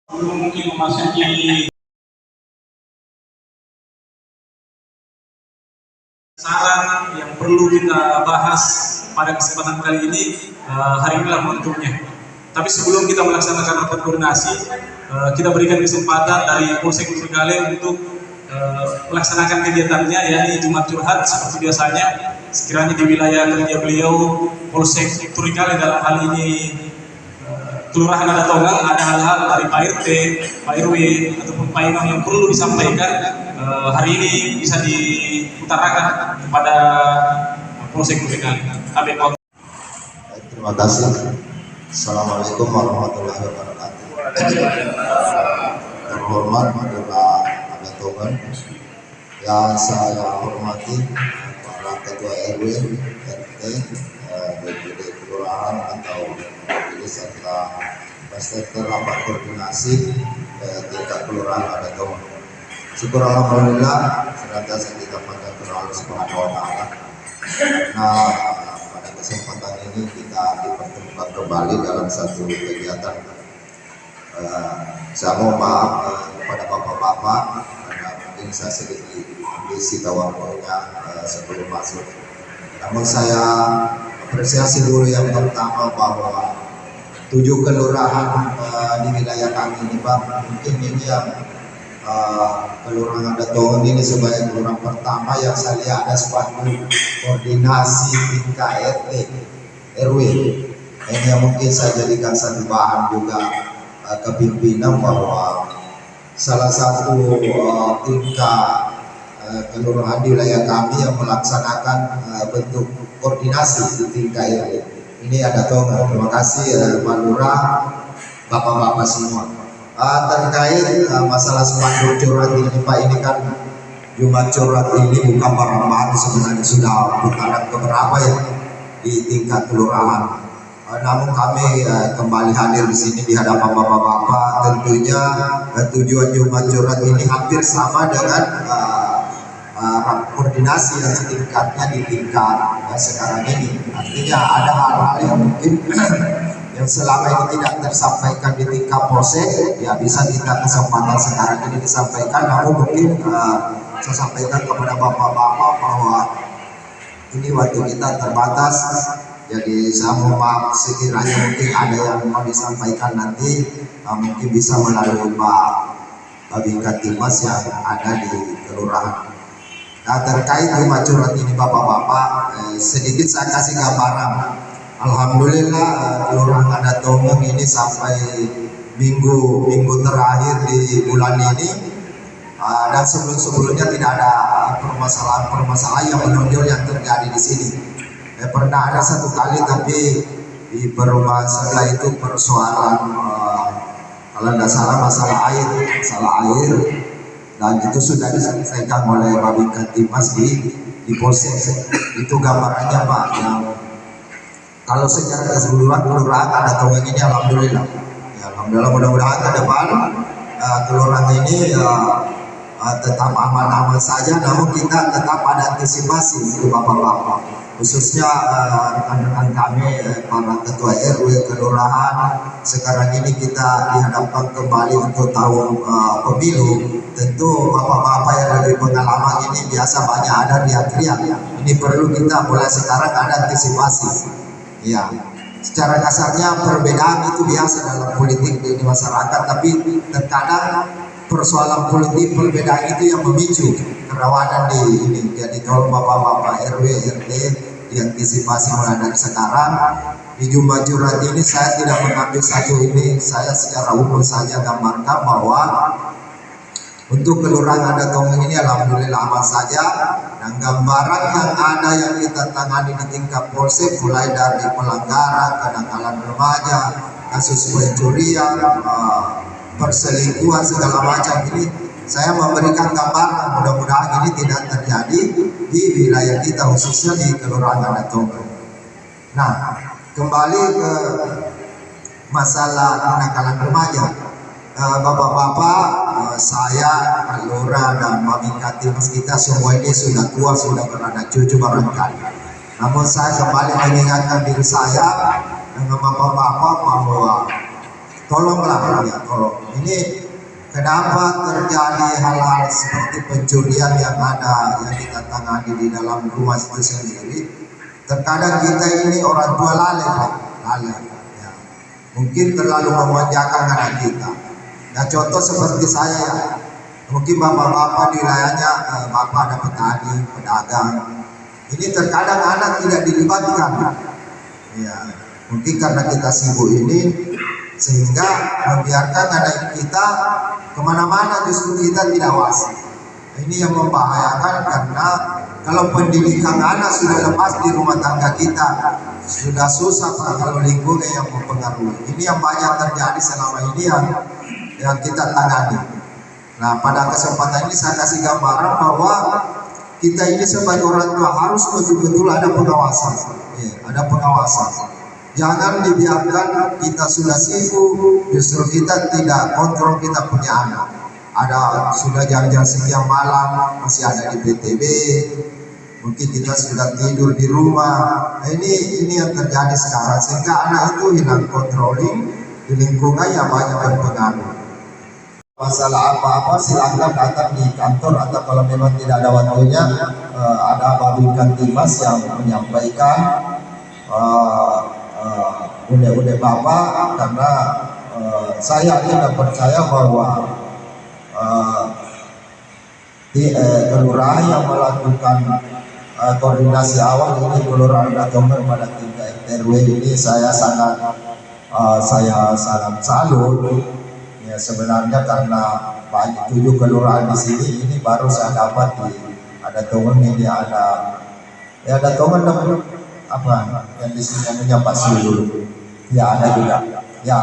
mungkin memasuki saran yang perlu kita bahas pada kesempatan kali ini, hari inilah momentumnya. Tapi sebelum kita melaksanakan rapat koordinasi, kita berikan kesempatan dari Polsek Turikale untuk melaksanakan kegiatannya, yakni Jumat Curhat seperti biasanya. Sekiranya di wilayah kerja beliau Polsek Turikale dalam hal ini Kelurahan Adatongang, ada hal-hal dari Pak RT, Pak RW ataupun Pak Imam yang perlu disampaikan, hari ini bisa diutarakan kepada Polsek Turikale. Terima kasih. Assalamualaikum warahmatullahi wabarakatuh. Terhormat Pak Adatongang, yang saya hormati para ketua RW, RT, DPD kelurahan atau serta peserta rapat koordinasi tingkat kelurahan Adatongang. Syukur alhamdulillah senantiasa kita panjatkan Allah Subhanahu wa taala. Nah, pada kesempatan ini kita dipertemukan kembali dalam satu kegiatan. Saya mohon maaf kepada bapak-bapak karena mungkin saya sedikit ambisi waktunya sebelum masuk. Namun saya apresiasi dulu yang pertama bahwa 7 kelurahan di wilayah kami ini, Pak, mungkin ini yang Kelurahan Adatongang ini sebagai kelurahan pertama yang saya lihat ada suatu koordinasi tingkat RT RW. Ini yang mungkin saya jadikan satu bahan juga kepimpinan bahwa salah satu tingkat kelurahan di wilayah kami yang melaksanakan bentuk koordinasi di tingkat RW. Ini Adatongang. Terima kasih Pak Lurah, bapak-bapak semua. Terkait masalah spanduk curhat ini, Pak, ini kan Jumat curhat ini bukan barang baru, sebenarnya sudah putaran keberapa ya di tingkat kelurahan. Namun kami kembali hadir di sini di hadapan bapak-bapak. Tentunya tujuan Jumat curhat ini hampir sama dengan koordinasi yang tingkatnya di tingkat sekarang ini. Artinya ada hal-hal yang mungkin yang selama ini tidak tersampaikan di tingkat polsek, ya bisa kita kesempatan sekarang ini disampaikan. Namun mungkin saya sampaikan kepada bapak-bapak bahwa ini waktu kita terbatas, jadi saya mohon maaf sekiranya mungkin ada yang mau disampaikan nanti, mungkin bisa melalui Pak Bingkat Timas yang ada di kelurahan. Nah, terkait Jumat curhat ini bapak-bapak, sedikit saya kasih gambaran. Alhamdulillah Kelurahan Adatongang ini sampai minggu terakhir di bulan ini, dan sebelumnya tidak ada permasalahan yang menonjol yang terjadi di sini. Pernah ada satu kali, tapi di perumahan sebelah itu persoalan kalau tidak salah masalah air, dan itu sudah diselesaikan oleh Babinkan Timas di Polsek. Itu gambarannya, Pak. Yang kalau secara keseluruhan kelurahan Adatongang ini alhamdulillah, ya, alhamdulillah, mudah-mudahan ke depan kelurahan ini tetap aman-aman saja. Namun kita tetap ada antisipasi untuk bapak-bapak, khususnya rekan-rekan kami para ketua RW kelurahan. Sekarang ini kita dihadapkan kembali untuk tahun pemilu. Tentu bapak-bapak yang lebih pengalaman ini biasa banyak ada riak-riak. Ini perlu kita mulai sekarang ada antisipasi. Ya, secara kasarnya perbedaan itu biasa dalam politik di masyarakat, tapi terkadang persoalan politik perbedaan itu yang memicu kerawanan di ini. Jadi kalau bapak-bapak RW RT diantisipasi mulai dari sekarang. Di Jumat curhat ini saya tidak mengambil satu ini, saya secara umum saja gambarkan bahwa untuk Kelurahan Adatongang ini alhamdulillah aman saja. Dan gambaran yang ada yang kita tangani di tingkat polsek, mulai dari pelanggaran, kenakalan remaja, kasus pencurian, perselingkuhan, segala macam ini, saya memberikan gambaran mudah-mudahan ini tidak terjadi di wilayah kita, khususnya di Kelurahan Adatongang. Nah, kembali ke masalah kenakalan remaja, bapak-bapak, saya, Pak Lurah, dan Pak Bingkat Timas, kita semua ini sudah tua, sudah beranak cucu barangkali. Namun saya kembali mengingatkan diri saya dengan bapak-bapak bahwa tolonglah ya, tolong. Ini kenapa terjadi hal-hal seperti pencurian yang ada yang kita tangani di dalam rumah itu sendiri. Terkadang kita ini orang tua lalai ya. Mungkin terlalu memanjakan anak kita. Nah, contoh seperti saya ya, mungkin bapak-bapak di wilayahnya, bapak ada petani, pedagang. Ini terkadang anak tidak dilibatkan. Ya, mungkin karena kita sibuk ini, sehingga membiarkan anak kita kemana-mana, justru kita tidak wasi. Ini yang membahayakan, karena kalau pendidikan anak sudah lepas di rumah tangga kita, sudah susah Pak, kalau lingkungan yang mempengaruhi. Ini yang banyak terjadi selama ini yang kita tangani. Nah, pada kesempatan ini saya kasih gambaran bahwa kita ini sebagai orang tua harus betul-betul ada pengawasan. Ya, ada pengawasan. Jangan dibiarkan kita sudah sibuk, justru kita tidak kontrol kita punya anak. Ada sudah jam-jam sekian malam masih ada di BTB, mungkin kita sudah tidur di rumah. Nah, ini yang terjadi sekarang, sehingga anak itu hilang controlling di lingkungan yang banyak berpengaruh. Masalah apa-apa silakan datang di kantor, atau kalau memang tidak ada waktunya, ada Babinkan Timas yang menyampaikan udah Bapak, karena saya tidak percaya bahwa kelurahan yang melakukan koordinasi awal ini, kelurahan Datomber pada tingkat RW ini, saya sangat salut. Ya, sebenarnya karena banyak 7 kelurahan di sini, ini baru saya dapat ada teman ini, ada teman apa yang di sini namanya Pak Sulu, ya ada juga, ya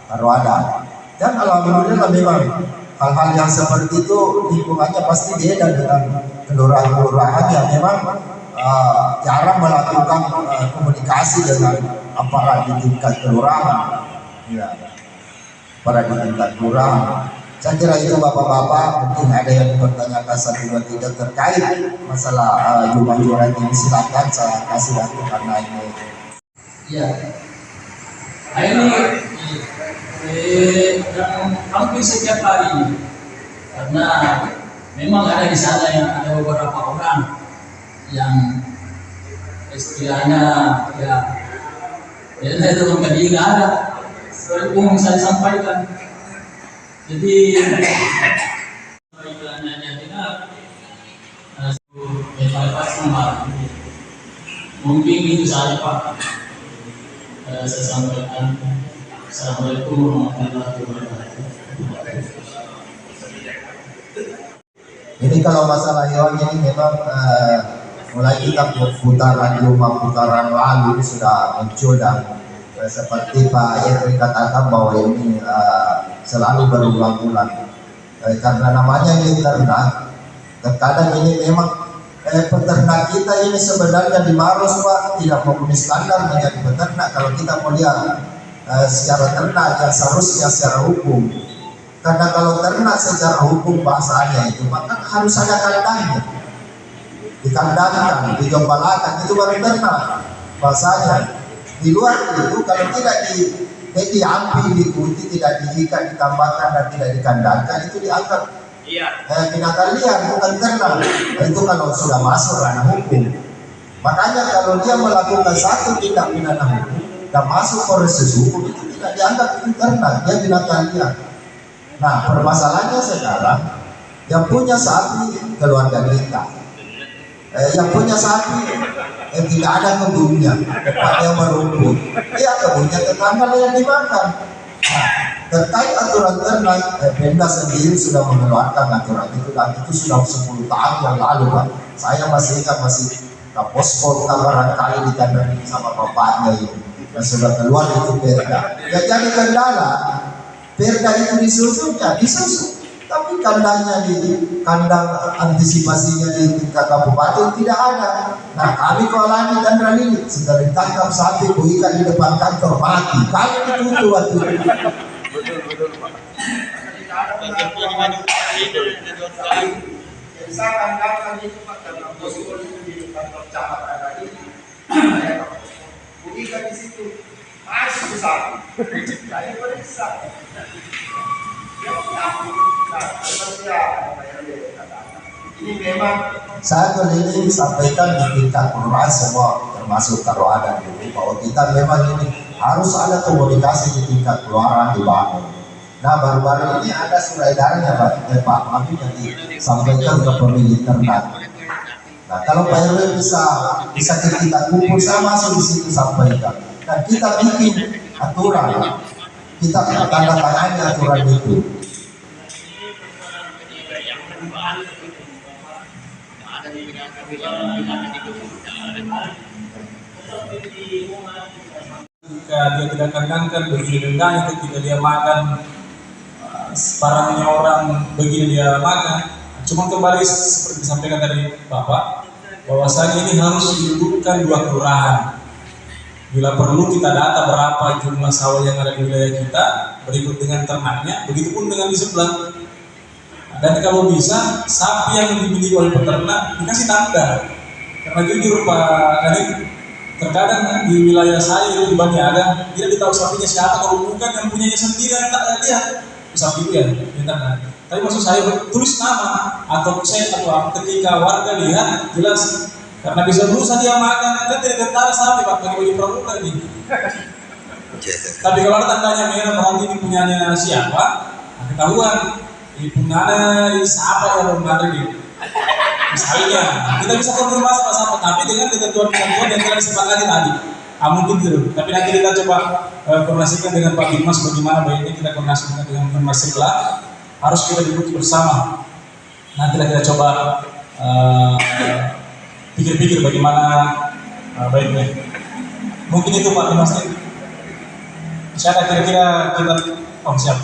baru ada. Dan alhamdulillah memang hal-hal yang seperti itu lingkungannya pasti beda dengan kelurahan-kelurahan yang memang jarang melakukan komunikasi dengan aparat di tingkat kelurahan. Ya, pada di tingkat kelurahan. Saya kira itu bapak-bapak, mungkin ada yang bertanyakan 1, 2, 3 terkait masalah jumlah iuran ini, silakan saya kasih waktu karena ini. Ya, ini dan hampir setiap hari, karena memang ada di sana yang ada beberapa orang yang istilahnya ya itu menjadi nggak ada. Seperti umum saya sampaikan, jadi iklanannya tidak evaluasi kembali. Mungkin itu saja Pak, saya sampaikan. Assalamualaikum warahmatullahi wabarakatuh. Ini kalau masalah hewan ini memang mulai kita putaran putaran lalu sudah muncul, dan seperti Pak Yetri katakan bahwa ini selalu berulang-ulang, karena namanya ini ternak. Terkadang ini memang peternak kita ini sebenarnya di Maros Pak tidak memenuhi standar menjadi peternak. Kalau kita melihat secara ternak yang seharusnya secara hukum, karena kalau ternak secara hukum bahasanya itu maka harus ada kandangnya, dikandangkan, digembalakan, itu baru ternak bahasanya. Di luar itu kalau tidak diambil, diikuti, tidak diikat, ditambahkan dan tidak dikandangkan, itu dianggap binatang liar, bukan ternak. Itu kalau sudah masuk ranah hukum. Makanya kalau dia melakukan satu tindak pidana hukum dan masuk proses hukum, itu tidak dianggap itu ternak, dia binatang liar. Nah, permasalahannya sekarang yang punya sapi keluarga kita, yang punya sapi tidak ada kebunnya, tempatnya merumput, ya kebunnya tetangga yang dimakan. Nah, terkait aturan ternak, Pemda sendiri sudah mengeluarkan aturan itu, dan itu sudah 10 tahun yang lalu Pak. Saya masih ingat, masih Kapospol barangkali ditandai sama bapaknya itu, dan sudah keluar itu Perda. Ya jadi kendala, Perda itu disusun, tapi kandangnya di kandang antisipasinya di tingkat kabupaten tidak ada. Nah, kami Kualani dan Ralili sudah ditangkap sapi buikan di depan kantor, mati. Kami ditutup waktu itu. Betul Pak. Saya kandang itu Pak, karena posko itu di kantor camat ada ini. Buikan di situ. masih besar. Saya periksa. Ini memang saya keliling sampaikan di tingkat kelurahan semua, termasuk kalau ada dulu bahwa kita memang ini harus ada komunikasi di tingkat kelurahan dibangun. Nah, baru-baru ini ada surat edarannya Pak Mami yang disampaikan ke pemilik ternak. Nah, kalau Pak RW bisa kita kumpul, saya masuk di situ sampaikan. Dan kita bikin aturan, kita tanda tangani aturan itu. Jika dia tidak kandangkan, begini dendam, ketika dia makan barangnya orang, begini dia makan. Cuma kembali seperti disampaikan tadi Bapak, bahwasanya ini harus didudukkan dua kelurahan. Bila perlu kita data berapa jumlah sawah yang ada di wilayah kita, berikut dengan ternaknya, begitupun dengan di sebelah. Dan kalau bisa, sapi yang dimiliki oleh peternak dikasih tanda. Karena jujur Pak Kadin, terkadang di wilayah saya itu di Baniaga, dia tidak tahu sapinya siapa, kalau bukan yang punyanya sendiri yang tak lihat sapi itu ya, tapi maksud saya tulis nama atau saya atau ketika warga lihat jelas, karena bisa berusaha dia makan kan tidak ketara sapi Pak bagi pramuka ini. Tapi kalau ada tandanya merah berarti ini punyanya siapa, nah, ketahuan ini punyanya siapa yang mengatur ini. Misalnya kita bisa konfirmasi Pak siapa, tapi dengan ketentuan-ketentuan yang telah disepakati tadi. Mungkin gitu, tapi nanti kita coba koordinasikan dengan Pak Dimas bagaimana baiknya kita koordinasikan dengan Dimas sebelah, harus kita duduk bersama. Nanti kita coba pikir-pikir bagaimana baiknya. Mungkin itu Pak Dimas. Siapa kira-kira kita siap.